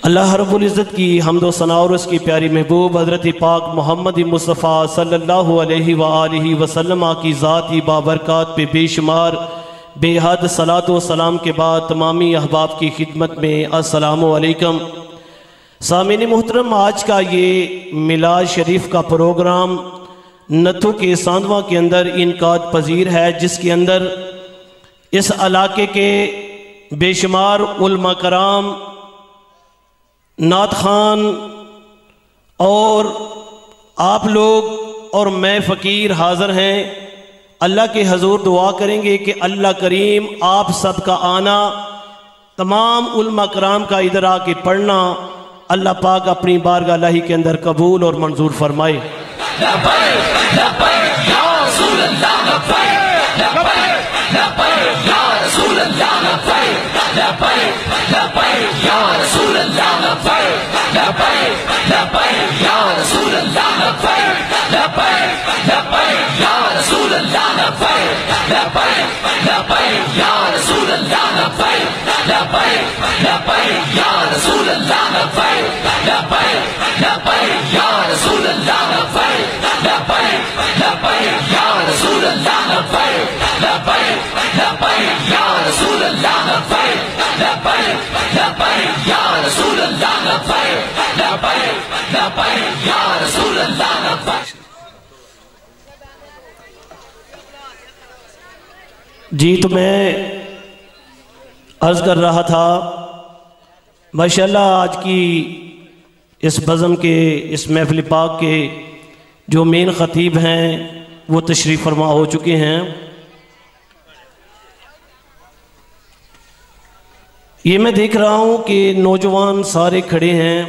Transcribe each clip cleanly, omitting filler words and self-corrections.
اللہ رب العزت کی حمد و ثنا اور اس کی پیاری محبوب حضرت پاک محمد مصطفیٰ صلی اللہ علیہ وآلہ وسلم کی ذاتی بابرکات پہ بے شمار بے حد صلاۃ و سلام کے بعد تمامی احباب کی خدمت میں السلام علیکم۔ سامعین محترم، آج کا یہ میلاد شریف کا پروگرام نتھو کے ساندواں کے اندر انعقاد پذیر ہے، جس کے اندر اس علاقے کے بے شمار علماء کرام، نعت خوان اور آپ لوگ اور میں فقیر حاضر ہیں۔ اللہ کے حضور دعا کریں گے کہ اللہ کریم آپ سب کا آنا، تمام علماء کرام کا ادھر آ کے پڑھنا، اللہ پاک اپنی بارگاہ الہی کے اندر قبول اور منظور فرمائے۔ جی تو میں عرض کر رہا تھا، ماشاءاللہ آج کی اس بزم کے، اس محفل پاک کے جو مین خطیب ہیں وہ تشریف فرما ہو چکے ہیں۔ یہ میں دیکھ رہا ہوں کہ نوجوان سارے کھڑے ہیں،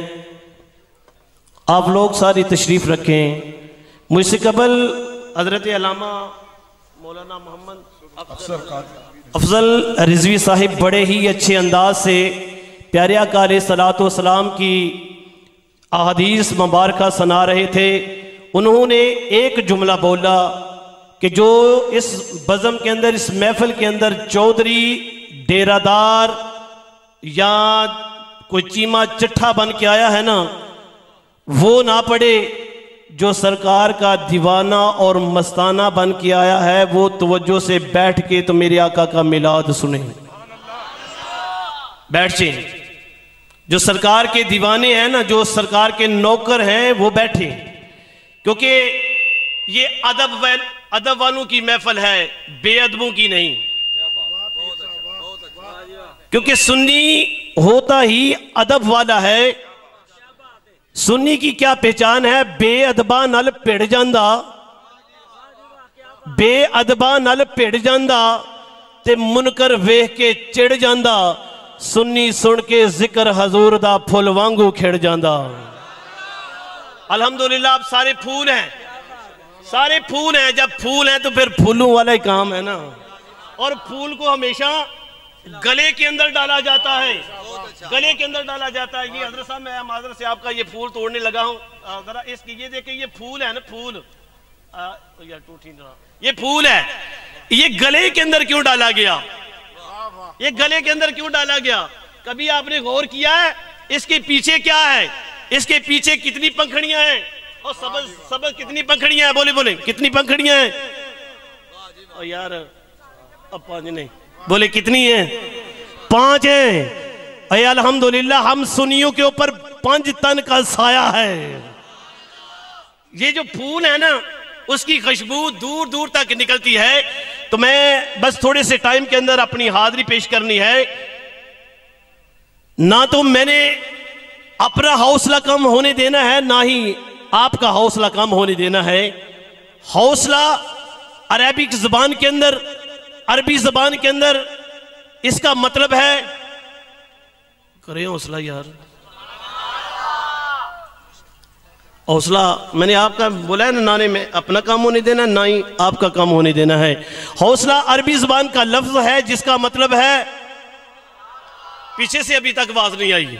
آپ لوگ ساری تشریف رکھیں۔ مجھ سے قبل حضرت علامہ مولانا محمد افضل رضوی صاحب بڑے ہی اچھے انداز سے پیارے آقا علیہ الصلوۃ والسلام کی احادیث مبارکہ سنا رہے تھے۔ انہوں نے ایک جملہ بولا کہ جو اس بزم کے اندر، اس محفل کے اندر چودھری، ڈیرہ دار یا کوئی چیمہ چٹھا بن کے آیا ہے نا، وہ نہ پڑے، جو سرکار کا دیوانہ اور مستانہ بن کے آیا ہے وہ توجہ سے بیٹھ کے تو میرے آقا کا میلاد سنیں، بیٹھ جائیں۔ جو سرکار کے دیوانے ہیں نا، جو سرکار کے نوکر ہیں، وہ بیٹھیں، کیونکہ یہ ادب والوں کی محفل ہے، بے ادبوں کی نہیں۔ کیونکہ سنی ہوتا ہی ادب والا ہے۔ سنی کی کیا پہچان ہے؟ بے ادبا نل پڑ جاندہ، بے ادبا نل پڑ جاندہ تے منکر ویہ کے چڑ جاندہ، سنی سن کے ذکر حضور دا پھول وانگو کھڑ جاندہ۔ الحمدللہ آپ سارے پھول ہیں، سارے پھول ہیں۔ جب پھول ہیں تو پھر پھولوں والا ہی کام ہے نا، اور پھول کو ہمیشہ گلے کے اندر ڈالا جاتا ہے، گلے کے اندر ڈالا جاتا ہے۔ یہ حضرت صاحب میں معذرت سے آپ کا یہ پھول توڑنے لگا ہوں، ذرا اس کی یہ دیکھیں، یہ پھول ہے نا، پھول یہ پھول ہے، یہ گلے کے اندر کیوں ڈالا گیا؟ یہ گلے کے اندر کیوں ڈالا گیا؟ کبھی آپ نے غور کیا ہے اس کے پیچھے کیا ہے؟ اس کے پیچھے کتنی پنکھڑیاں ہیں؟ اور سبز کتنی پنکھڑیاں ہیں؟ بولے بولے کتنی پنکھڑیاں ہیں؟ اور یار اب 5 نہیں، بولے کتنی ہیں؟ 5 ہیں۔ اے الحمدللہ ہم سنیوں کے اوپر 5 تن کا سایہ ہے۔ یہ جو پھول ہے نا، اس کی خوشبو دور دور تک نکلتی ہے۔ تو میں بس تھوڑے سے ٹائم کے اندر اپنی حاضری پیش کرنی ہے۔ نہ تو میں نے اپنا حوصلہ کم ہونے دینا ہے، نہ ہی آپ کا حوصلہ کم ہونے دینا ہے۔ حوصلہ عربک زبان کے اندر، عربی زبان کے اندر اس کا مطلب ہے، کریں حوصلہ یار، حوصلہ میں نے آپ کا بولا ہے نا، نانے میں اپنا کام ہونے دینا، نہ ہی آپ کا کام ہونے دینا ہے۔ حوصلہ عربی زبان کا لفظ ہے جس کا مطلب ہے، پیچھے سے ابھی تک آواز نہیں آئی،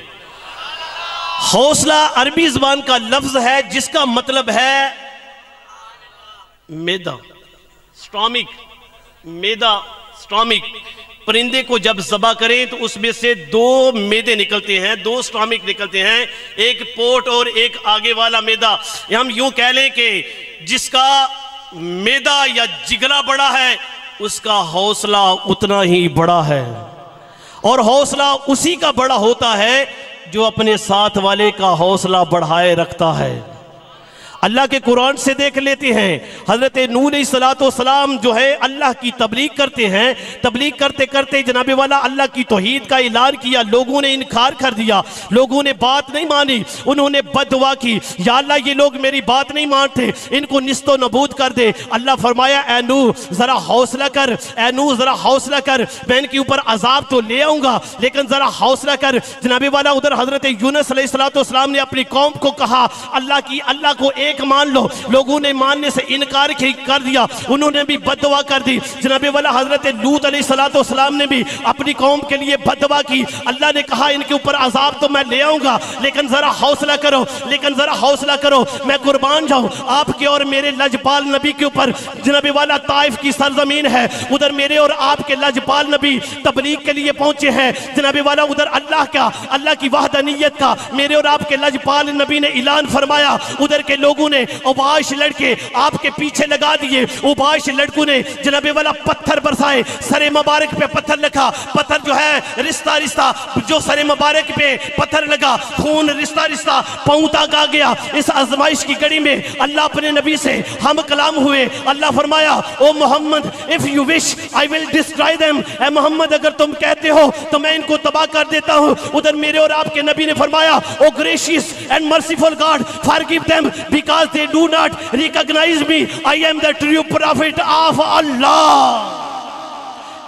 حوصلہ عربی زبان کا لفظ ہے جس کا مطلب ہے میدہ، سٹامک، میدہ، سٹامک، پرندے کو جب ذبح کریں تو اس میں سے 2 میدے نکلتے ہیں، 2 سٹامک نکلتے ہیں، ایک پوٹ اور ایک آگے والا میدہ۔ ہم یوں کہہ لیں کہ جس کا میدہ یا جگرا بڑا ہے اس کا حوصلہ اتنا ہی بڑا ہے، اور حوصلہ اسی کا بڑا ہوتا ہے جو اپنے ساتھ والے کا حوصلہ بڑھائے رکھتا ہے۔ اللہ کے قرآن سے دیکھ لیتے ہیں، حضرت نوح علیہ السلام جو ہے اللہ کی تبلیغ کرتے ہیں، تبلیغ کرتے کرتے جناب والا اللہ کی توحید کا اعلان کیا، لوگوں نے انکار کر دیا، لوگوں نے بات نہیں مانی، انہوں نے بد دعا کی، یا اللہ یہ لوگ میری بات نہیں مانتے، ان کو نیست و نابود کر دے۔ اللہ فرمایا اے نوح ذرا حوصلہ کر، اے نوح ذرا حوصلہ کر، میں ان کے اوپر عذاب تو لے آؤں گا لیکن ذرا حوصلہ کر۔ جناب والا ادھر حضرت یونس علیہ السلام نے اپنی قوم کو کہا اللہ کو ایک مان لو، لوگوں نے ماننے سے انکار کر دیا، انہوں نے بھی بد دعا کر دی۔ جناب والا حضرت لوط علیہ السلام نے بھی اپنی قوم کے لیے بد دعا کی، اللہ نے کہا ان کے اوپر عذاب تو میں لے آؤں گا لیکن ذرا حوصلہ کرو، میں قربان جاؤں آپ کے اور میرے لجپال نبی کے اوپر۔ جناب والا طائف کی سرزمین ہے، ادھر میرے اور آپ کے لجپال نبی تبلیغ کے لیے پہنچے ہیں، جناب والا ادھر اللہ کی وحدانیت کا میرے اور آپ کے لجپال نبی نے اعلان فرمایا، ادھر کے لوگوں نے اوباش لڑکے آپ کے پیچھے لگا دیے، اوباش لڑکوں نے جناب والا پتھر برسائے، سر مبارک پہ پتھر لگا، پتھر جو ہے رشتہ رشتہ جو سر مبارک پہ پتھر لگا خون رشتہ رشتہ پاؤں تک آ گیا۔ اس آزمائش کی گھڑی میں اللہ اپنے نبی سے ہم کلام ہوئے، اللہ فرمایا او محمد if you wish I will destroy them، اے محمد اگر تم کہتے ہو تو میں ان کو تباہ کر دیتا ہوں۔ ادھر میرے اور آپ کے نبی نے فرمایا او gracious and merciful God forgive them because they do not recognize me, I am the true prophet of Allah۔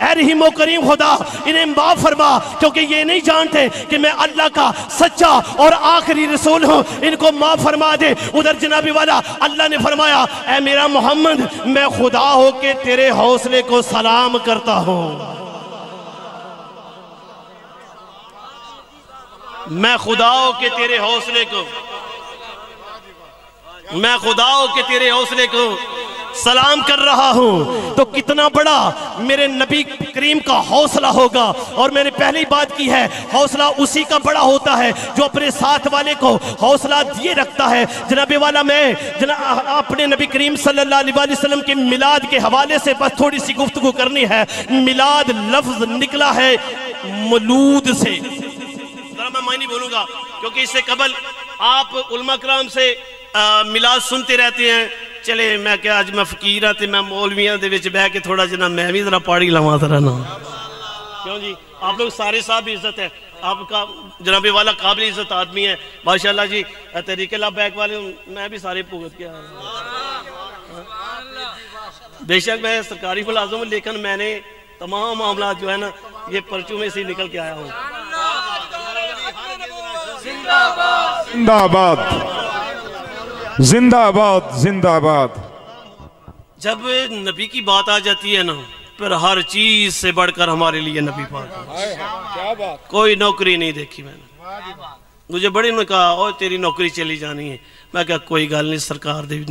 اے رحیم و کریم خدا انہیں معاف فرما کیونکہ یہ نہیں جانتے کہ میں اللہ کا سچا اور آخری رسول ہوں، ان کو معاف فرما دے۔ ادھر جناب والا اللہ نے فرمایا اے میرا محمد میں خدا ہو کے تیرے حوصلے کو سلام کرتا ہوں، میں خدا ہو کے تیرے حوصلے کو سلام کر رہا ہوں۔ تو کتنا بڑا میرے نبی کریم کا حوصلہ ہوگا، اور میں نے پہلی بات کی ہے حوصلہ اسی کا بڑا ہوتا ہے جو اپنے ساتھ والے کو حوصلہ دیے رکھتا ہے۔ جناب والا میں اپنے نبی کریم صلی اللہ علیہ وسلم کے میلاد کے حوالے سے بس تھوڑی سی گفتگو کرنی ہے۔ میلاد لفظ نکلا ہے مولود سے، ذرا میں معنی بولوں گا کیونکہ اس سے قبل آپ علماء کرام سے میلاد سنتے رہتے ہیں۔ چلے میں کیا آج میں فقیرہ تے میں مولویاں دے وچ بہ کے تھوڑا جنا میں بھی ذرا پاڑی لواں ذرا نا، کیوں جی آپ لوگ سارے صاحب عزت ہے، آپ کا جناب والا قابل عزت آدمی ہے ماشاءاللہ جی، تحریک لبیک والے میں بھی سارے بھگت کے آ رہا ہوں، بے شک میں سرکاری ملازم ہوں لیکن میں نے تمام معاملات جو ہے نا یہ پرچوں میں سے نکل کے آیا ہوں۔ زندہ آباد زندہ آباد زندہ آباد۔ جب نبی کی بات آ جاتی ہے نا پھر ہر چیز سے بڑھ کر ہمارے لیے نبی پاک ہے۔ کوئی نوکری نہیں دیکھی میں نے، مجھے بڑی نے کہا اوہ تیری نوکری چلی جانی ہے، میں کہا کوئی گل نہیں،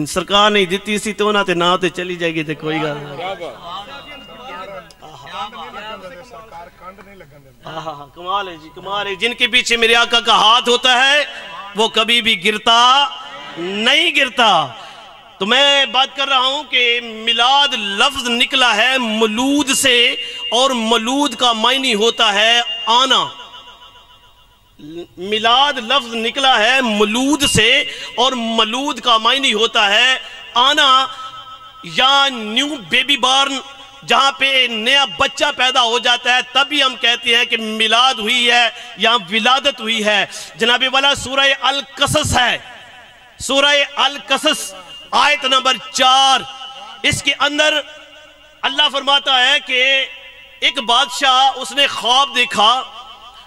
سرکار نہیں دیتی سی تو نہ تے نہ تے چلی جائے گی تے کوئی گل نہیں۔ کمال ہے جی، کمال ہے۔ جن کے پیچھے میرے آقا کا ہاتھ ہوتا ہے وہ کبھی بھی نہیں گرتا۔ تو میں بات کر رہا ہوں کہ میلاد لفظ نکلا ہے مولود سے، اور مولود کا معنی ہوتا ہے آنا۔ میلاد لفظ نکلا ہے مولود سے اور مولود کا معنی ہوتا ہے آنا، یا نیو بیبی بارن، جہاں پہ نیا بچہ پیدا ہو جاتا ہے تبھی ہم کہتے ہیں کہ میلاد ہوئی ہے یا ولادت ہوئی ہے۔ جناب والا سورہ القصص ہے، سورہ القصص آیت نمبر 4، اس کے اندر اللہ فرماتا ہے کہ ایک بادشاہ اس نے خواب دیکھا،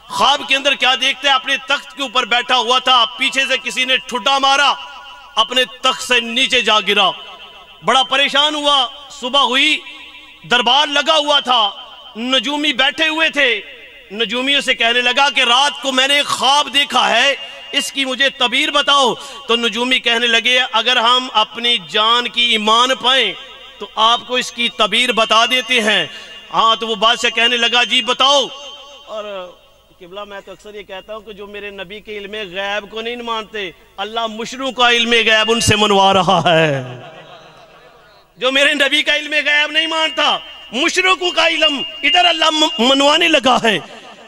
خواب کے اندر کیا دیکھتا ہے، اپنے تخت کے اوپر بیٹھا ہوا تھا، پیچھے سے کسی نے ٹھڈا مارا، اپنے تخت سے نیچے جا گرا، بڑا پریشان ہوا۔ صبح ہوئی، دربار لگا ہوا تھا، نجومی بیٹھے ہوئے تھے، نجومیوں سے کہنے لگا کہ رات کو میں نے ایک خواب دیکھا ہے، اس کی مجھے تعبیر بتاؤ۔ تو نجومی کہنے لگے اگر ہم اپنی جان کی ایمان پائیں تو آپ کو اس کی تعبیر بتا دیتے ہیں۔ ہاں تو وہ بادشاہ کہنے لگا جی بتاؤ. اور قبلہ میں تو اکثر یہ کہتا ہوں کہ جو میرے نبی کے علم غیب کو نہیں مانتے، اللہ مشروں کا علم غیب ان سے منوا رہا ہے. جو میرے نبی کا علم غیب نہیں مانتا، مشرکوں کا علم ادھر اللہ منوانے لگا ہے.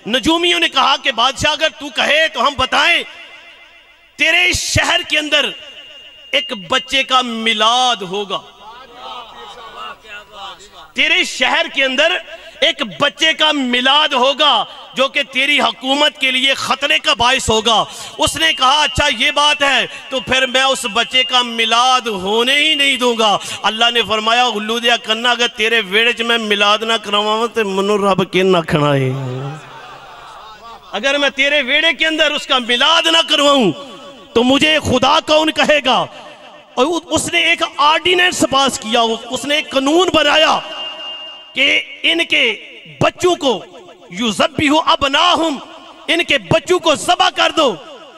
نجومیوں نے کہا کہ بادشاہ اگر تو کہے تو ہم بتائیں، تیرے شہر کے اندر ایک بچے کا میلاد ہوگا. تیرے شہر کے اندر ایک بچے کا میلاد ہوگا جو کہ تیری حکومت کے لیے خطرے کا باعث ہوگا. اس نے کہا اچھا یہ بات ہے تو پھر میں اس بچے کا میلاد ہونے ہی نہیں دوں گا. اللہ نے فرمایا الو دیا کرنا اگر تیرے ویڑے چ میں میلاد نہ کرواؤں تو منو رب کے نہ کھڑائے. اگر میں تیرے ویڑے کے اندر اس کا میلاد نہ کرواؤں تو مجھے خدا کون کہے گا. اور اس نے ایک آرڈیننس پاس کیا، اس نے ایک قانون بنایا کہ ان کے بچوں کو یُذَبِّحُ أَبْنَاهُمْ، ان کے بچوں کو ذبح کر دو.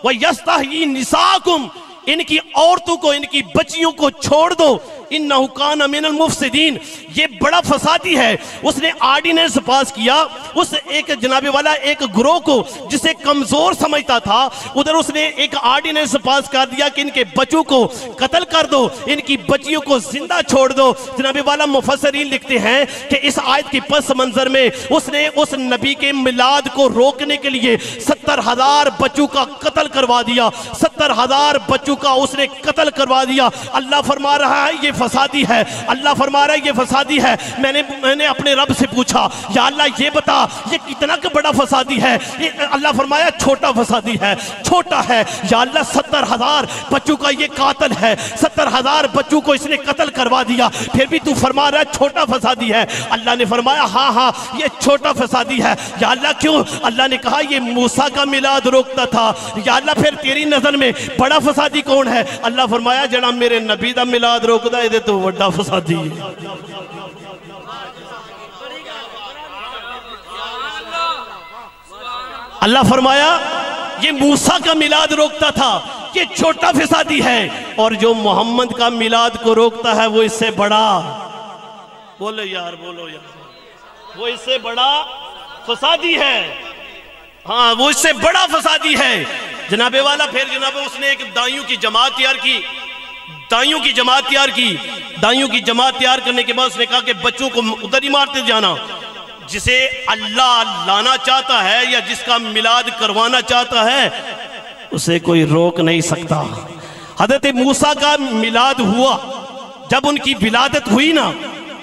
وَيَسْتَحْيِي نِسَاءَكُمْ، ان کی عورتوں کو، ان کی بچیوں کو چھوڑ دو. اِنَّهُ كَانَ مِنَ الْمُفْسِدِينَ، یہ بڑا فسادی ہے. اس نے آرڈیننس پاس کیا. اس ایک جناب والا ایک گروہ کو جسے کمزور سمجھتا تھا، ادھر اس نے ایک آرڈیننس پاس کر دیا کہ ان کے بچوں کو قتل کر دو، ان کی بچیوں کو زندہ چھوڑ دو. جناب والا مفسرین لکھتے ہیں کہ اس آیت کی پس منظر میں اس نے اس نبی کے میلاد کو روکنے کے لیے 70,000 بچوں کا قتل کروا دیا. 70,000 بچوں کا اس نے قتل کروا دیا. اللہ فرما رہا ہے یہ فسادی ہے. اللہ فرما رہا ہے یہ فسادی ہے. میں نے اپنے رب سے پوچھا یا اللہ یہ بتا یہ کتنا بڑا فسادی ہے. اللہ فرمایا چھوٹا فسادی ہے، چھوٹا ہے. یا اللہ 70,000 بچوں کا یہ قاتل ہے، 70,000 بچوں کو اس نے قتل کروا دیا، پھر بھی تو فرما رہا ہے چھوٹا فسادی ہے. اللہ نے فرمایا ہاں یہ چھوٹا فسادی ہے. یا اللہ کیوں؟ اللہ نے کہا یہ موسیٰ کا میلاد روکتا تھا. یا اللہ پھر تیری نظر میں بڑا فسادی کون ہے؟ اللہ فرمایا جڑا میرے نبی دا میلاد روکدا ہے تو وڈا فسادی ہے. اللہ فرمایا یہ موسیٰ کا میلاد روکتا تھا، یہ چھوٹا فسادی ہے. اور جو محمد کا میلاد کو روکتا ہے وہ اس سے بڑا، بولو یار بولو یار، وہ اس سے بڑا فسادی ہے. ہاں وہ اس سے بڑا فسادی ہے. جناب والا پھر جناب اس نے ایک دائیوں کی جماعت تیار کی. دائیوں کی جماعت تیار کرنے کے بعد اس نے کہا کہ بچوں کو ادھر ہی مارتے جانا. جسے اللہ لانا چاہتا ہے یا جس کا میلاد کروانا چاہتا ہے اسے کوئی روک نہیں سکتا. حضرت موسیٰ کا میلاد ہوا. جب ان کی ولادت ہوئی نا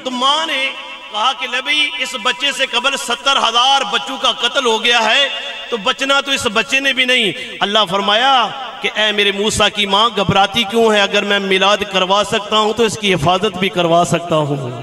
تو ماں نے کہا کہ لے بھئی اس بچے سے قبل 70,000 بچوں کا قتل ہو گیا ہے تو بچنا تو اس بچے نے بھی نہیں. اللہ فرمایا کہ اے میرے موسیٰ کی ماں گھبراتی کیوں ہے؟ اگر میں میلاد کروا سکتا ہوں تو اس کی حفاظت بھی کروا سکتا ہوں.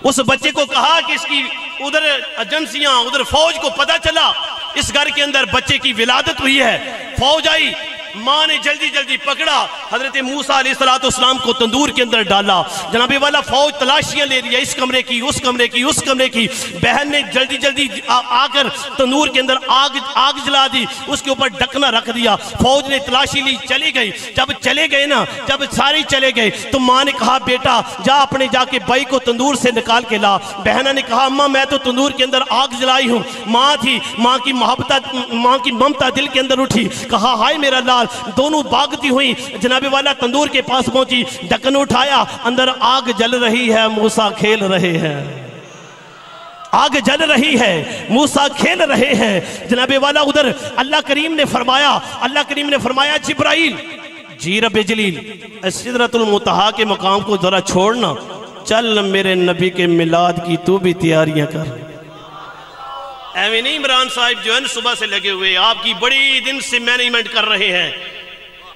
اس بچے کو کہا کہ اس کی ادھر ایجنسیاں ادھر فوج کو پتہ چلا اس گھر کے اندر بچے کی ولادت ہوئی ہے. فوج آئی، ماں نے جلدی جلدی پکڑا حضرت موسیٰ علیہ السلام کو تندور کے اندر ڈالا. جناب والا فوج تلاشیاں لے رہی ہے، اس کمرے کی اس کمرے کی اس کمرے کی. بہن نے جلدی جلدی آ کر تندور کے اندر آگ جلا دی، اس کے اوپر ڈھکنا رکھ دیا. فوج نے تلاشی لی، چلی گئی. جب چلے گئے نا، جب سارے چلے گئے تو ماں نے کہا بیٹا جا کے بھائی کو تندور سے نکال کے لا. بہنہ نے کہا اماں میں تو تندور کے اندر آگ جلائی ہوں. ماں تھی، ماں کی ممتا دل کے اندر اٹھی. کہا ہائے میرا لال. دونوں بھاگتی ہوئی جناب والا تندور کے پاس پہنچی، ڈھکن اٹھایا، اندر آگ جل رہی ہے، موسیٰ کھیل رہے ہیں. آگ جل رہی ہے، موسیٰ کھیل رہے ہیں. جناب والا ادھر اللہ کریم نے فرمایا جبرائیل جی رب جلیل سدرۃ المنتہا کے مقام کو ذرا چھوڑنا، چل میرے نبی کے میلاد کی تو بھی تیاریاں کر. ایوین عمران صاحب جو ہے صبح سے لگے ہوئے، آپ کی بڑی دن سے مینجمنٹ کر رہے ہیں،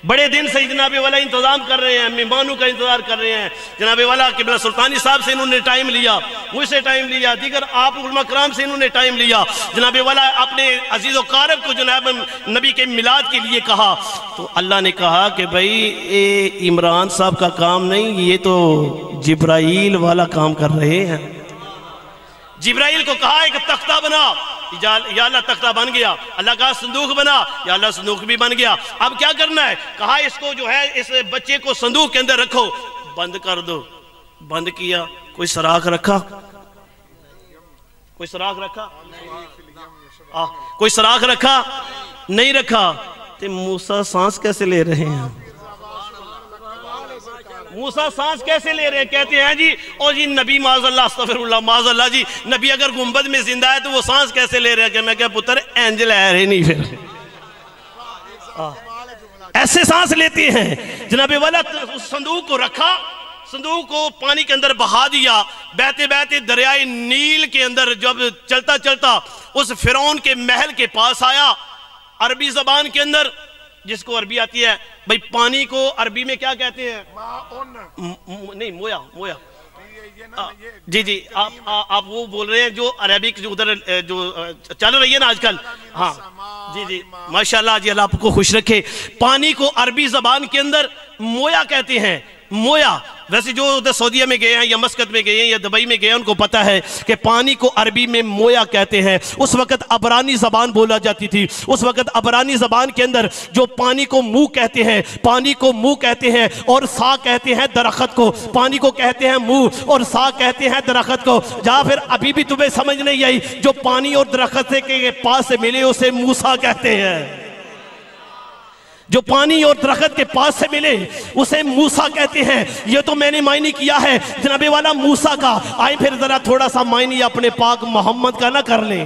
بڑے دن سے جناب والا انتظام کر رہے ہیں، مہمانوں کا انتظار کر رہے ہیں. جناب والا قبلہ سلطانی صاحب سے انہوں نے ٹائم لیا، مجھ سے ٹائم لیا، دیگر آپ علماء کرام سے انہوں نے ٹائم لیا. جناب والا اپنے عزیز و قارب کو جناب نبی کے میلاد کے لیے کہا تو اللہ نے کہا کہ بھئی اے عمران صاحب کا کام نہیں، یہ تو جبرائیل والا کام کر رہے ہیں. جبرائیل کو کہا ایک تختہ بنا، یا اللہ تختہ بن گیا. اللہ کہا صندوق بنا، یا اللہ صندوق بھی بن گیا. اب کیا کرنا ہے؟ کہا اس کو جو ہے اس بچے کو صندوق کے اندر رکھو، بند کر دو. بند کیا، کوئی سراخ رکھا، کوئی سراغ رکھا؟ کوئی سراغ رکھا؟ نہیں رکھا. تو موسیٰ سانس کیسے لے رہے ہیں؟ موسیٰ سانس کیسے لے رہے ہیں؟ کہتے ہیں جی او جی نبی معاذ اللہ استغفر اللہ معاذ اللہ جی نبی اگر گنبد میں زندہ ہے تو وہ سانس کیسے لے رہے ہیں؟ کہ میں کہا پتر اینجل ہے رہے نہیں پھر ایسے سانس لیتے ہیں. جناب والا اس صندوق کو رکھا, صندوق کو پانی کے اندر بہا دیا, بہتے بہتے دریائے نیل کے اندر جب چلتا چلتا اس فرعون کے محل کے پاس آیا. عربی زبان کے اندر جس کو عربی آتی ہے بھئی پانی کو عربی میں کیا کہتے ہیں؟ نہیں مویا مویا. جی جی آپ وہ بول رہے ہیں جو عربک جو ادھر جو چل رہی ہے نا آج کل. ہاں جی جی ماشاءاللہ جی اللہ آپ کو خوش رکھے. پانی کو عربی زبان کے اندر مویا کہتے ہیں. مویا ویسے جو ادھر سعودیہ میں گئے ہیں یا مسقط میں گئے ہیں یا دبئی میں گئے ہیں ان کو پتا ہے کہ پانی کو عربی میں مویا کہتے ہیں. اس وقت عبرانی زبان بولا جاتی تھی. اس وقت عبرانی زبان کے اندر جو پانی کو منہ کہتے ہیں, پانی کو منہ کہتے ہیں اور سا کہتے ہیں درخت کو. پانی کو کہتے ہیں منہ اور سا کہتے ہیں درخت کو. جہاں پھر ابھی بھی تمہیں سمجھ نہیں آئی جو پانی اور درخت کے پاس سے ملے اسے موسیٰ کہتے ہیں. جو پانی اور درخت کے پاس سے ملے اسے موسیٰ کہتے ہیں. یہ تو میں نے معنی کیا ہے جناب والا موسیٰ کا. آئیں پھر ذرا تھوڑا سا معنی اپنے پاک محمد کا نہ کر لیں,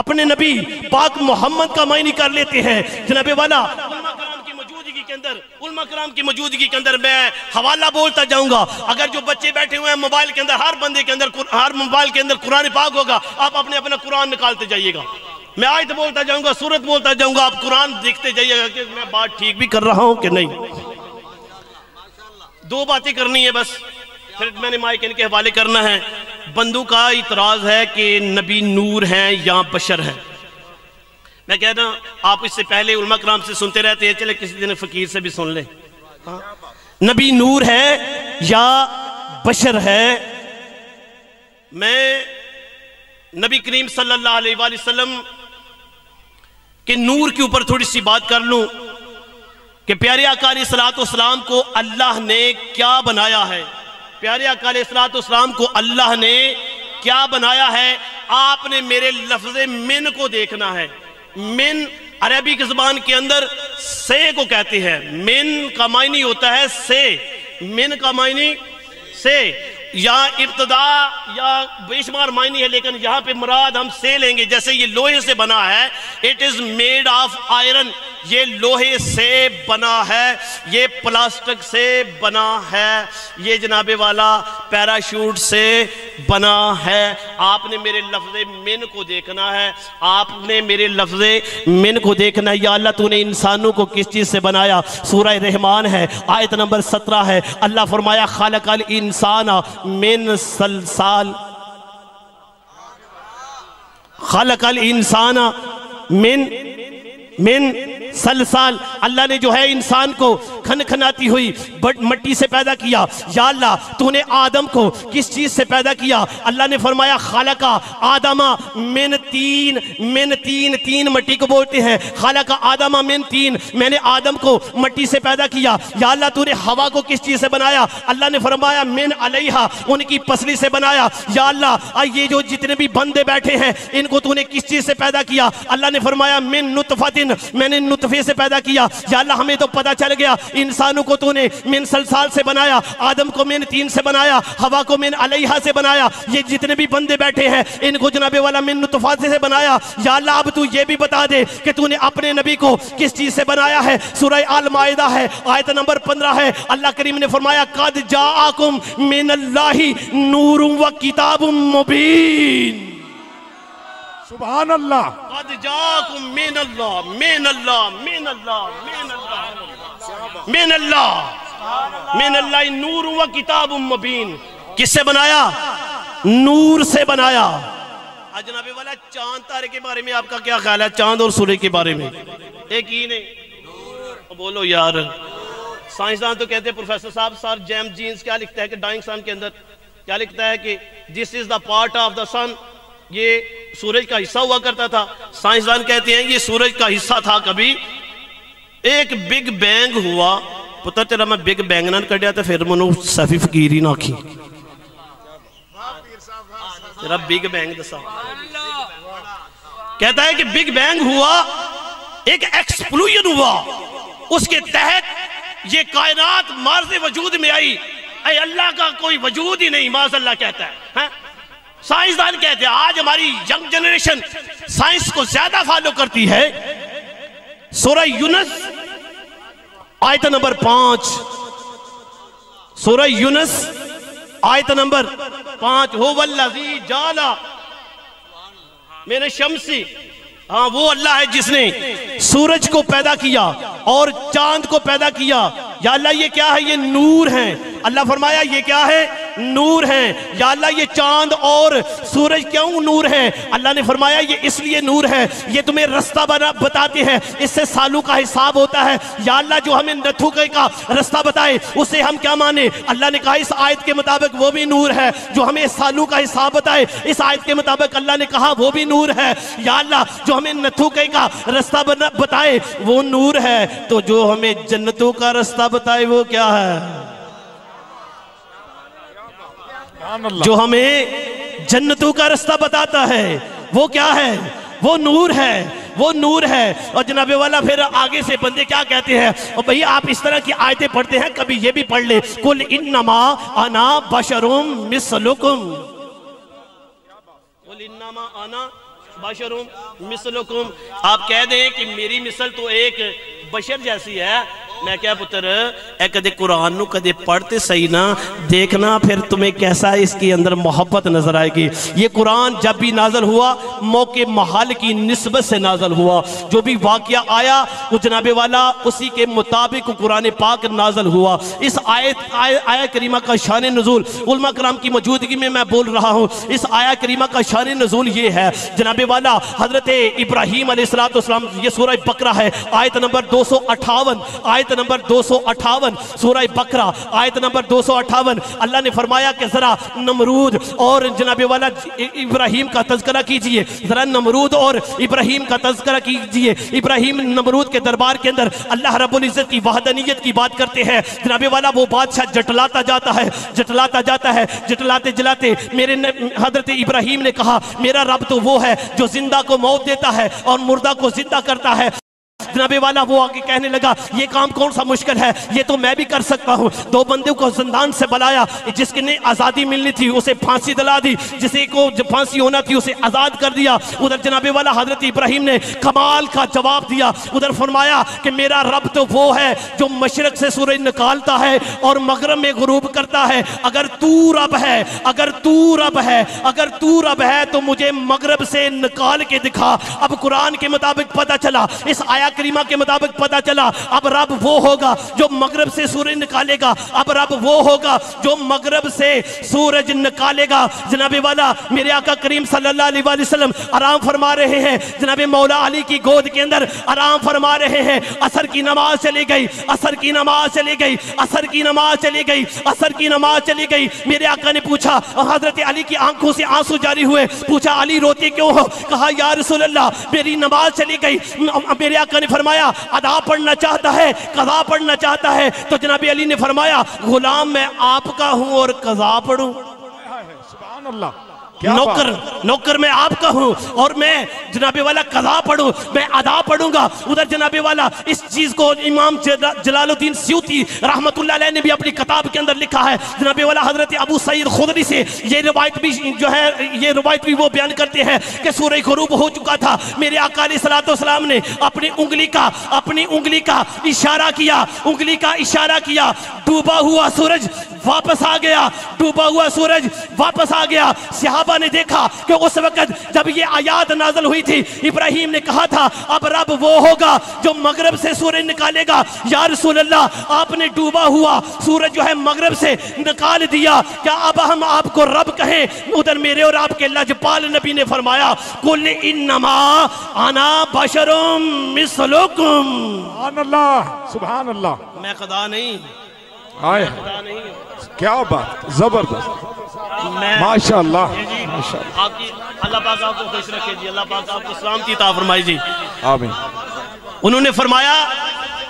اپنے نبی پاک محمد کا معنی کر لیتے ہیں. جناب والا علماء کرام کی موجودگی کے اندر میں حوالہ بولتا جاؤں گا. اگر جو بچے بیٹھے ہوئے ہیں موبائل کے اندر, ہر بندے کے اندر ہر موبائل کے اندر قرآن پاک ہوگا, آپ اپنا قرآن نکالتے جائیے گا. میں آیت بولتا جاؤں گا, سورت بولتا جاؤں گا, آپ قرآن دیکھتے جائیے گا کہ میں بات ٹھیک بھی کر رہا ہوں کہ نہیں. دو باتیں کرنی ہے بس, پھر میں نے مائک ان کے حوالے کرنا ہے. بندوں کا اعتراض ہے کہ نبی نور ہیں یا بشر ہیں. میں کہنا آپ اس سے پہلے علماء کرام سے سنتے رہتے ہیں, چلے کسی دن فقیر سے بھی سن لیں. نبی نور ہے یا بشر ہے. میں نبی کریم صلی اللہ علیہ وآلہ وسلم کے نور کے اوپر تھوڑی سی بات کر لوں کہ پیارے آقا علیہ السلام کو اللہ نے کیا بنایا ہے. پیارے آقا علیہ السلام کو اللہ نے کیا بنایا ہے. آپ نے میرے لفظ من کو دیکھنا ہے. من عربی کی زبان کے اندر سے کو کہتے ہیں. من کا معنی ہوتا ہے سے. من کا معنی سے یا ابتدا یا بے شمار معنی ہے, لیکن یہاں پہ مراد ہم سے لیں گے. جیسے یہ لوہے سے بنا ہے, it is made of iron, یہ لوہے سے بنا ہے, یہ پلاسٹک سے بنا ہے, یہ جناب والا پیراشوٹ سے بنا ہے. آپ نے میرے لفظ من کو دیکھنا ہے. آپ نے میرے لفظ من کو دیکھنا ہے. یا اللہ تو نے انسانوں کو کس چیز سے بنایا؟ سورہ رحمان ہے, آیت نمبر 17 ہے. اللہ فرمایا خالق الانسان من سلسال, خالق الانسان من سلسال. اللہ نے جو ہے انسان کو کھنکھناتی ہوئی مٹی سے پیدا کیا. یا اللہ تو نے آدم کو کس چیز سے پیدا کیا؟ اللہ نے فرمایا خالقہ آدمہ من تین. من تین, تین مٹی کو بولتے ہیں. خالقہ آدمہ من تین, میں نے آدم کو مٹی سے پیدا کیا. یا اللہ تو نے ہوا کو کس چیز سے بنایا؟ اللہ نے فرمایا من علیہا, ان کی پسلی سے بنایا. یا اللہ یہ جو جتنے بھی بندے بیٹھے ہیں ان کو تو نے کس چیز سے پیدا کیا؟ اللہ نے فرمایا من نطفۃ, میں نے نطفے سے پیدا کیا. یا اللہ ہمیں تو پتا چل گیا انسانوں کو تو نے من سلسال سے بنایا, آدم کو من تین سے بنایا, ہوا کو من علیہا سے بنایا. یہ جتنے بھی بندے بیٹھے ہیں ان کو جناب والا من نطفات سے بنایا. یا اللہ اب تو یہ بھی بتا دے کہ تو نے اپنے نبی کو کس چیز سے بنایا ہے. سورہ آل مائدہ ہے, آیت نمبر 15 ہے. اللہ کریم نے فرمایا قد جاءکم من اللہ نور و کتاب مبین. سبحان اللہ. قد جاءکم من اللہ من اللہ من اللہ من اللہ من اللہ من اللہ نور و کتاب مبین. کس سے بنایا؟ نور سے بنایا. جناب والا چاند تارے کے بارے میں آپ کا کیا خیال ہے؟ چاند اور سورج کے بارے میں ایک ہی نہیں بولو یار. سائنسدان تو کہتے ہیں, پروفیسر صاحب سر جیمز جینز کیا لکھتا ہے کہ ڈائنگ سن کے اندر کیا لکھتا ہے کہ دس از دا پارٹ آف دا سن, یہ سورج کا حصہ ہوا کرتا تھا. سائنسدان کہتے ہیں یہ سورج کا حصہ تھا. کبھی ایک بگ بینگ ہوا, پتہ تیرا میں بگ بینگ نہ کر دیا تو پھر منو صفی فقیر ہی نہ کی. ذرا بگ بینگ دسا. کہتا ہے کہ بگ بینگ ہوا، ایک ایکسپلوژن ہوا، اس کے تحت یہ کائنات مارز وجود میں آئی. اے اللہ کا کوئی وجود ہی نہیں، معاذ اللہ کہتا ہے. سائنسدان کہتے ہیں آج ہماری ینگ جنریشن سائنس کو زیادہ فالو کرتی ہے. سورہ یونس آیت نمبر 5، سورہ یونس آیت نمبر 5، هو الذی جعل من الشمس، ہاں وہ اللہ ہے جس نے سورج کو پیدا کیا اور چاند کو پیدا کیا. یا اللہ یہ کیا ہے؟ یہ نور ہیں. اللہ فرمایا یہ کیا ہے؟ نور ہیں. یا اللہ یہ چاند اور سورج کیوں نور ہیں؟ اللہ نے فرمایا یہ اس لیے نور ہے، یہ تمہیں رستہ بتاتے ہیں، اس سے سالوں کا حساب ہوتا ہے. یا اللہ جو ہمیں نتھوکے کا رستہ بتائے اسے ہم کیا مانے؟ اللہ نے کہا اس آیت کے مطابق وہ بھی نور ہے. جو ہمیں سالوں کا حساب بتائے اس آیت کے مطابق اللہ نے کہا وہ بھی نور ہے. یا اللہ جو ہمیں نتھوکے کا رستہ بتائے وہ نور ہے، تو جو ہمیں جنتوں کا رستہ بتائے وہ کیا ہے؟ جو ہمیں جنتوں کا رستہ بتاتا ہے وہ کیا ہے؟ وہ نور ہے، وہ نور ہے. اور جناب والا پھر آگے سے بندے کیا کہتے ہیں؟ اور بھئی آپ اس طرح کی آیتیں پڑھتے ہیں، کبھی یہ بھی پڑھ لے قُلْ إِنَّمَا أَنَا بَشَرٌ مِثْلُكُمْ، قُلْ إِنَّمَا أَنَا بَشَرٌ مِثْلُكُمْ. آپ کہہ دیں کہ میری مثل تو ایک بشر جیسی ہے. میں کیا پتر اے کدے قرآن نو کدے پڑھتے صحیح نہ دیکھنا، پھر تمہیں کیسا اس کی اندر محبت نظر آئے گی. یہ قرآن جب بھی نازل ہوا موقع محل کی نسبت سے نازل ہوا. جو بھی واقعہ آیا وہ جناب والا اسی کے مطابق قرآن پاک نازل ہوا. اس آیت کریمہ کا شان نزول علماء کرام کی موجودگی میں بول رہا ہوں. اس آیت کریمہ کا شان نزول یہ ہے جناب والا حضرت ابراہیم علیہ السلام، یہ سورہ بقرہ ہے آیت نمبر 258، آیت نمبر 258 سورہ بقرہ آیت نمبر 258. اللہ نے فرمایا کہ ذرا نمرود اور جناب والا ابراہیم کا تذکرہ کیجئے، ذرا نمرود اور ابراہیم کا تذکرہ کیجئے. ابراہیم نمرود کے دربار کے اندر اللہ رب العزت کی وحدانیت کی بات کرتے ہیں. جناب والا وہ بادشاہ جٹلاتا جاتا ہے، جٹلاتا جاتا ہے، جٹلاتے جلاتے میرے حضرت ابراہیم نے کہا میرا رب تو وہ ہے جو زندہ کو موت دیتا ہے اور مردہ کو زندہ کرتا ہے. جناب والا وہ آگے کہنے لگا یہ کام کون سا مشکل ہے، یہ تو میں بھی کر سکتا ہوں. دو بندوں کو زندان سے بلایا، جس کے نے آزادی ملنی تھی اسے پھانسی دلا دی، جسے کو پھانسی ہونا تھی اسے آزاد کر دیا. ادھر جناب والا حضرت ابراہیم نے کمال کا جواب دیا. ادھر فرمایا کہ میرا رب تو وہ ہے جو مشرق سے سورج نکالتا ہے اور مغرب میں غروب کرتا ہے. اگر تو رب ہے، اگر تو رب ہے، اگر تو رب ہے تو مجھے مغرب سے نکال کے دکھا. اب قرآن کے مطابق پتہ چلا، اس آیت کریمہ کے مطابق پتہ چلا اب رب وہ ہوگا جو مغرب سے سورج نکالے گا. اب رب وہ ہوگا جو مغرب سے سورج نکالے گا. جناب والا میرے آقا کریم صلی اللہ علیہ وسلم آرام فرما رہے ہیں، جناب مولا علی کی گود کے اندر آرام فرما رہے ہیں. عصر کی نماز چلی گئی، عصر کی نماز چلی گئی، عصر کی نماز چلی گئی، عصر کی نماز چلی گئی. میرے آقا نے پوچھا، حضرت علی کی آنکھوں سے آنسو جاری ہوئے، پوچھا علی روتے کیوں ہو؟ کہا یا رسول اللہ میری نماز چلی گئی. میرے آقا نے فرمایا ادا پڑھنا چاہتا ہے، قضا پڑھنا چاہتا ہے؟ تو جناب علی نے فرمایا غلام میں آپ کا ہوں اور قضا پڑھوں. سبحان اللہ. نوکر میں آپ کا ہوں اور میں جناب والا قضا پڑھوں، میں ادا پڑھوں گا. ادھر جناب والا اس چیز کو امام جلال الدین سیوطی رحمت اللہ علیہ نے بھی اپنی کتاب کے اندر لکھا ہے. جناب والا حضرت ابو سعید خدری سے یہ روایت بھی جو ہے، یہ روایت بھی وہ بیان کرتے ہیں کہ سورہ غروب ہو چکا تھا. میرے آقا علیہ السلام نے اپنی انگلی کا اشارہ کیا، انگلی کا اشارہ کیا. ڈوبا ہوا سورج واپس آ گیا، ڈوبا ہوا سورج واپس آ گیا. صحابہ نے دیکھا کہ اس وقت جب یہ آیات نازل ہوئی تھی ابراہیم نے کہا تھا اب رب وہ ہوگا جو مغرب سے سورج نکالے گا. یا رسول اللہ آپ نے ڈوبا ہوا سورج جو ہے مغرب سے نکال دیا، کیا اب ہم آپ کو رب کہیں؟ ادھر میرے اور آپ کے لجپال نبی نے فرمایا قل انما انا بشر مثلکم. سبحان اللہ، سبحان اللہ. میں خدا نہیں، آئے کیا بات زبردست، ماشاءاللہ. آپ کی اللہ پاک آپ کو خوش رکھے جی، اللہ پاک آپ کو سلامتی عطا فرمائے جی، آمین. انہوں نے فرمایا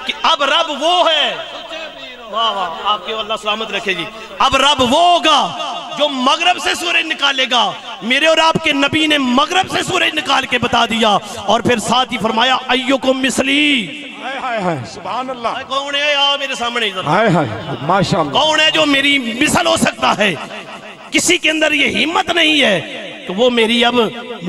کہ اب رب وہ ہے، واہ واہ آپ کے اللہ سلامت رکھے جی، اب رب وہ ہوگا جو مغرب سے سورج نکالے گا میرے اور آپ کے نبی نے مغرب سے سورج نکال کے بتا دیا، اور پھر ساتھ ہی فرمایا ایوکم مثلی، سبحان اللہ، کون ہے یار میرے سامنے ماشاءاللہ، کون ہے جو میری مثل ہو سکتا ہے؟ کسی کے اندر یہ ہمت نہیں ہے کہ وہ میری اب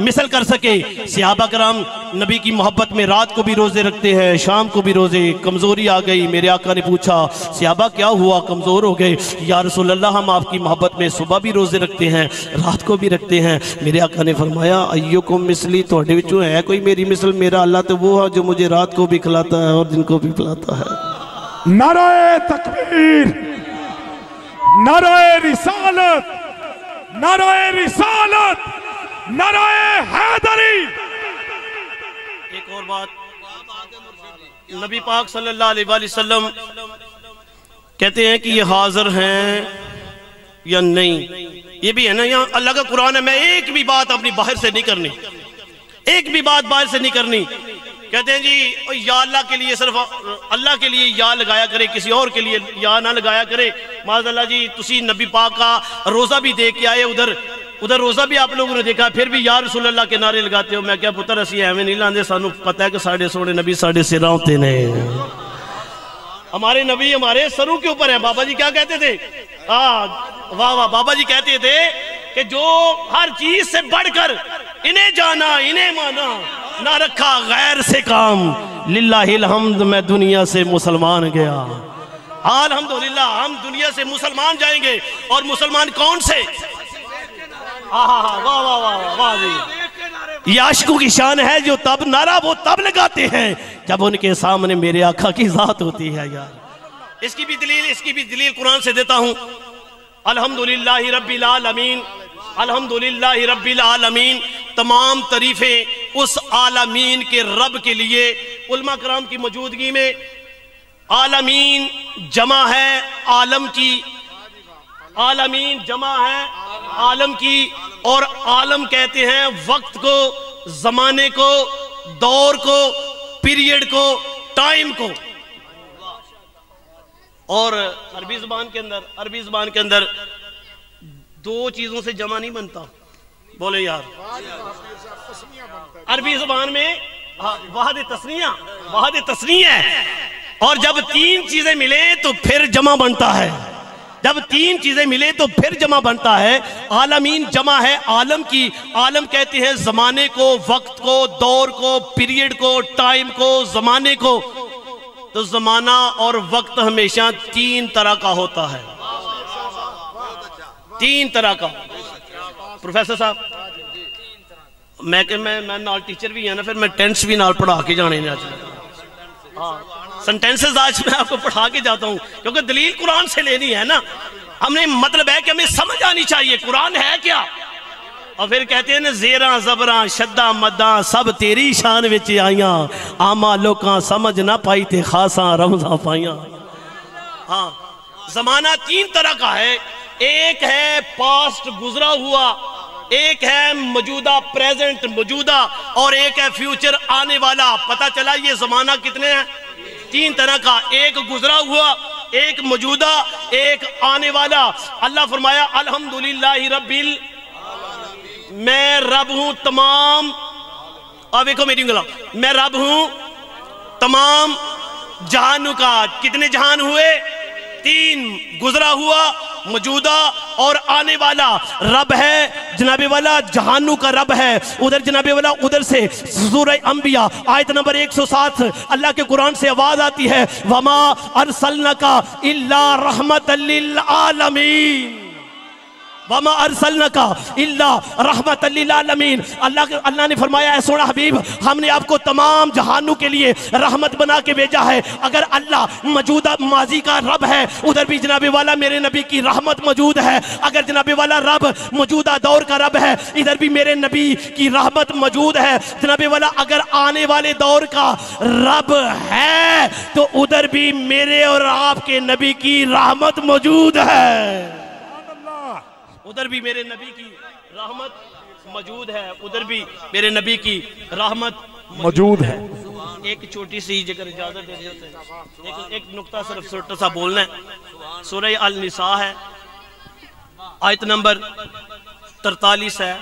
مثل کر سکے۔ صحابہ کرام نبی کی محبت میں رات کو بھی روزے رکھتے ہیں، شام کو بھی روزے۔ کمزوری آ گئی، میرے آقا نے پوچھا صحابہ کیا ہوا، کمزور ہو گئے؟ یا رسول اللہ ہم آپ کی محبت میں صبح بھی روزے رکھتے ہیں، رات کو بھی رکھتے ہیں۔ میرے آقا نے فرمایا ایوکم مثلی، تھوڑے وچوں ہے کوئی میری مثل؟ میرا اللہ تو وہ ہے جو مجھے رات کو بھی کھلاتا ہے اور دن کو بھی پلاتا ہے۔ نعرہ تکبیر، نعرہ رسالت، نعرہ رسالت، نعرہ حیدری۔ ایک اور بات، نبی پاک صلی اللہ علیہ وآلہ وسلم کہتے ہیں کہ یہ حاضر ہیں یا نہیں، یہ بھی ہے نا، یہاں اللہ کا قرآن ہے، میں ایک بھی بات اپنی باہر سے نہیں کرنی، ایک بھی بات باہر سے نہیں کرنی۔ کہتے ہیں جی یا اللہ کے لیے صرف اللہ کے لیے یا لگایا کرے، کسی اور کے لیے یا نہ لگایا کرے۔ معاذ اللہ جی تسی نبی پاک کا روزہ بھی دیکھ کے آئے، ادھر روزہ بھی آپ لوگوں نے دیکھا، پھر بھی یا رسول اللہ کے نعرے لگاتے ہو۔ میں کیا پتر اسی ایویں نہیں لاندے، سانو پتہ ہے کہ ساڑھے سونے نبی ساڑھے سرہ ہوتے ہیں، ہمارے نبی ہمارے سروں کے اوپر ہیں۔ بابا جی کیا کہتے تھے؟ واہ واہ، بابا جی کہتے تھے کہ جو ہر چیز سے بڑھ کر انہیں جانا انہیں مانا، نہ رکھا غیر سے کام، للہ الحمد میں دنیا سے مسلمان گیا۔ الحمدللہ ہم دنیا سے مسلمان جائیں گے، اور مسلمان کون سے؟ واہ واہ واہ واہ جی، یہ عاشقوں کی شان ہے جو تب نعرہ وہ تب لگاتے ہیں جب ان کے سامنے میرے آقا کی ذات ہوتی ہے۔ یار اس کی بھی دلیل قرآن سے دیتا ہوں۔ الحمدللہ رب العالمین، الحمدللہ رب العالمین، تمام تعریفیں اس عالمین کے رب کے لیے۔ علماء کرام کی موجودگی میں عالمین جمع ہے عالم کی، عالمین جمع ہے عالم کی، اور عالم کہتے ہیں وقت کو، زمانے کو، دور کو، پیریڈ کو، ٹائم کو۔ اور عربی زبان کے اندر دو چیزوں سے جمع نہیں بنتا، بولے یار، عربی زبان میں واحد تثنیہ ہے، اور جب تین چیزیں ملیں تو پھر جمع بنتا ہے، جب تین چیزیں ملیں تو پھر جمع بنتا ہے۔ عالمین جمع ہے عالم کی، عالم کہتے ہیں زمانے کو، وقت کو، دور کو، پیریڈ کو، ٹائم کو، زمانے کو۔ تو زمانہ اور وقت ہمیشہ تین طرح کا ہوتا ہے، تین طرح کا۔ پروفیسر صاحب میں نال ٹیچر بھی ہیں نا، پھر میں ٹینس بھی نال پڑھا کے جانے نے، سنٹینسز آج میں آپ کو پڑھا کے جاتا ہوں، کیونکہ دلیل قرآن سے لینی ہے نا۔ ہم نے مطلب ہے کہ ہمیں سمجھ آنی چاہیے قرآن ہے کیا۔ اور پھر کہتے ہیں نا زیراں زبراں شدہ مداں سب تیری شان وچ آئیاں، آما لوکاں سمجھ نہ پائی تے خاصاں رمضاں پائیاں۔ ہاں زمانہ تین طرح کا ہے، ایک ہے پاسٹ گزرا ہوا، ایک ہے موجودہ پریزنٹ موجودہ، اور ایک ہے فیوچر آنے والا۔ پتہ چلا یہ زمانہ کتنے ہیں؟ تین طرح کا، ایک گزرا ہوا، ایک موجودہ، ایک آنے والا۔ اللہ فرمایا الحمدللہ رب میں رب ہوں تمام، اب دیکھو میری انگلا، میں رب ہوں تمام جہانوں کا۔ کتنے جہان ہوئے؟ تین، گزرا ہوا، موجودہ اور آنے والا۔ رب ہے جناب والا جہانوں کا رب ہے، ادھر جناب والا ادھر سے سورہ انبیاء آیت نمبر 107 اللہ کے قرآن سے آواز آتی ہے وَمَا أَرْسَلْنَكَ إِلَّا رَحْمَةً لِلْعَالَمِينَ، وَمَا أَرْسَلْنَكَ إِلَّا رَحْمَةً لِلْعَالَمِينَ۔ اللہ نے فرمایا اے سونا حبیب، ہم نے آپ کو تمام جہانوں کے لیے رحمت بنا کے بھیجا ہے۔ اگر اللہ موجودہ ماضی کا رب ہے، ادھر بھی جناب والا میرے نبی کی رحمت موجود ہے۔ اگر جناب والا رب موجودہ دور کا رب ہے، ادھر بھی میرے نبی کی رحمت موجود ہے۔ جناب والا اگر آنے والے دور کا رب ہے تو ادھر بھی میرے اور آپ کے نبی کی رحمت موجود ہے، ادھر بھی میرے نبی کی رحمت موجود ہے، ادھر بھی میرے نبی کی رحمت موجود ہے۔ ایک چھوٹی سی جگر اجازت دے دیتے ہیں، ایک نقطہ صرف چھوٹا سا بولنا ہے۔ سورہ النساء ہے، آیت نمبر 43 ہے۔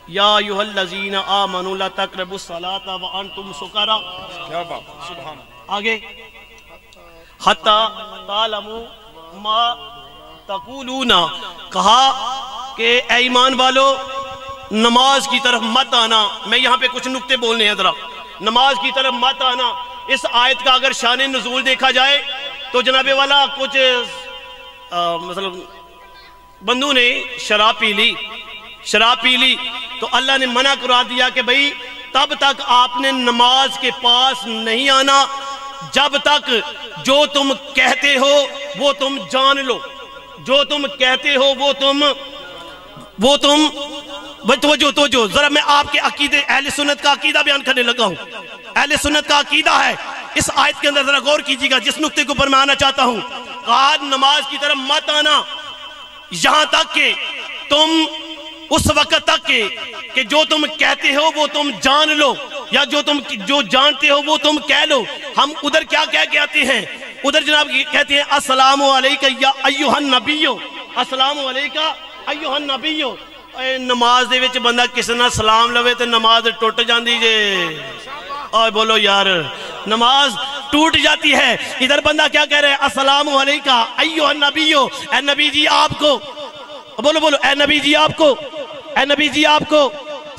یا ایھا الذین آمنوا لا تقربوا الصلاۃ وانتم سکارا. کیا بات سبحان اللہ. آگے حتی تعلموا ما تقولون، کہا کہ اے ایمان والو نماز کی طرف مت آنا. میں یہاں پہ کچھ نکتے بولنے ہیں ذرا. نماز کی طرف مت آنا. اس آیت کا اگر شان نزول دیکھا جائے تو جناب والا کچھ مثلا بندوں نے شراب پی لی تو اللہ نے منع کرا دیا کہ بھئی تب تک آپ نے نماز کے پاس نہیں آنا جب تک جو تم کہتے ہو وہ تم جان لو. جو تم کہتے ہو وہ تم توجہ ذرا میں آپ کے عقیدے اہل سنت کا عقیدہ بیان کرنے لگا ہوں. اہل سنت کا عقیدہ ہے اس آیت کے اندر ذرا غور کیجیے گا جس نقطے کو پر میں آنا چاہتا ہوں. کہا نماز کی طرف مت آنا یہاں تک کہ تم اس وقت تک کہ جو تم کہتے ہو وہ تم جان لو یا جو جانتے ہو وہ تم کہہ لو. ہم ادھر کیا کہہ کے آتے ہیں؟ ادھر جناب کہتے ہیں السلام علیکہ یا ایھا النبی. السلام علیکہ ایھا النبی. نماز دے وچ بندہ کسی نہ سلام لوے تے نماز ٹوٹ جاندی جے. اور بولو یار نماز ٹوٹ جاتی ہے. ادھر بندہ کیا کہہ رہے ہیں؟ السلام علیکہ ایھا النبی. اے نبی جی آپ کو بولو اے نبی جی آپ کو اے نبی جی آپ کو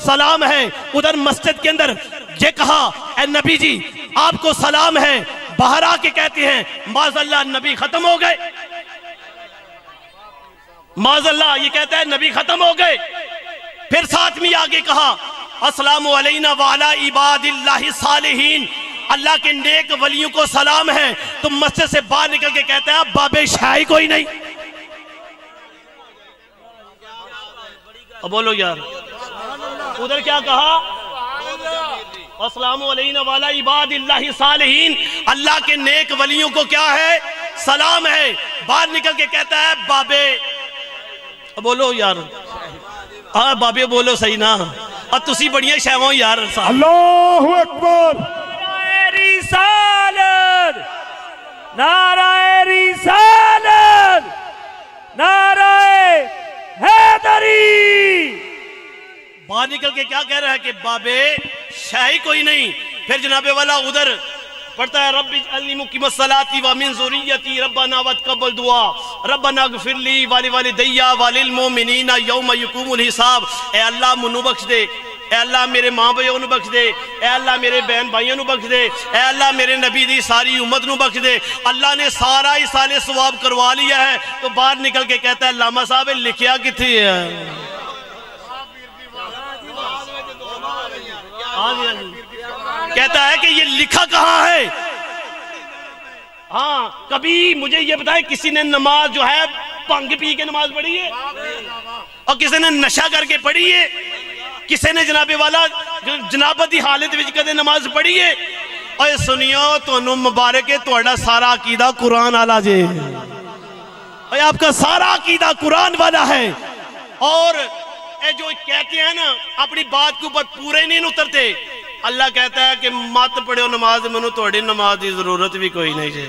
سلام ہے. ادھر مسجد کے اندر یہ کہا اے نبی جی آپ کو سلام ہے. باہر آ کے کہتے ہیں معاذ اللہ نبی ختم ہو گئے. معاذ اللہ یہ کہتا ہے نبی ختم ہو گئے. پھر ساتھ میں آگے کہا السلام علینا وعلی عباد اللہ الصالحین. اللہ کے نیک ولیوں کو سلام ہے. تو مسجد سے باہر نکل کے کہتا ہے اب باب شاہی کوئی نہیں. اب بولو یار ادھر کیا کہا؟ السلام علینا وعلی عباد اللہ الصالحین. اللہ کے نیک ولیوں کو کیا ہے؟ سلام ہے. باہر نکل کے کہتا ہے بابے. بولو یار ہاں بابے بولو صحیح نا. اب تسی بڑیاں شہووں یار. اللہ اکبر. نعرہ رسالت، نعرہ رسالت، نعرہ حیدری. باہر نکل کے کیا کہہ رہا ہے کہ بابے شاہی کوئی نہیں. پھر جناب والا ادھر پڑھتا ہے رب اجعلنی مقیم الصلاۃ ومن ذریتی ربنا وتقبل دعا ربنا اغفر لی ولوالدی وللمؤمنین یوم یقوم الحساب. اے اللہ منو بخش دے. اے اللہ میرے ماں بھائیوں نو بخش دے. اے اللہ میرے بہن بھائیوں نو بخش دے. اے اللہ میرے نبی دی ساری امت نو بخش دے. اللہ نے سارا ایصال ثواب کروا لیا ہے. تو باہر نکل کے کہتا ہے علامہ صاحب لکھیا کتھے ہے؟ کہتا ہے کہ یہ لکھا کہاں ہے؟ ہاں کبھی مجھے یہ بتائے کسی نے نماز جو ہے پنگ پی کے نماز پڑھی ہے اور کسی نے نشہ کر کے پڑھی ہے؟ کسی نے جناب والا جنابت دی حالت وچ کدے نماز پڑھی ہے؟ اے سنیو تانوں مبارک ہے تہاڈا سارا عقیدہ قرآن والا جے. اے آپ کا سارا عقیدہ قرآن والا ہے. اور اے جو کہتے ہیں نا اپنی بات کے اوپر پورے نہیں اترتے. اللہ کہتا ہے کہ مت پڑھو نماز منو تہاڈی نماز دی ضرورت بھی کوئی نہیں جے.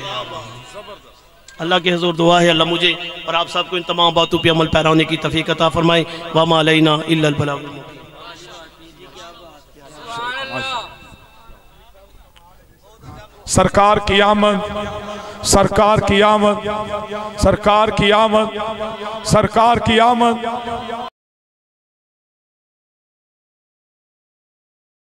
اللہ کے حضور دعا ہے اللہ مجھے اور آپ سب کو ان تمام باتوں پہ عمل پیرا ہونے کی توفیق عطا فرمائے. وما علینا الا البلاغ المبین. سرکار کی آمد، سرکار کی آمد، سرکار کی آمد، سرکار کی آمد.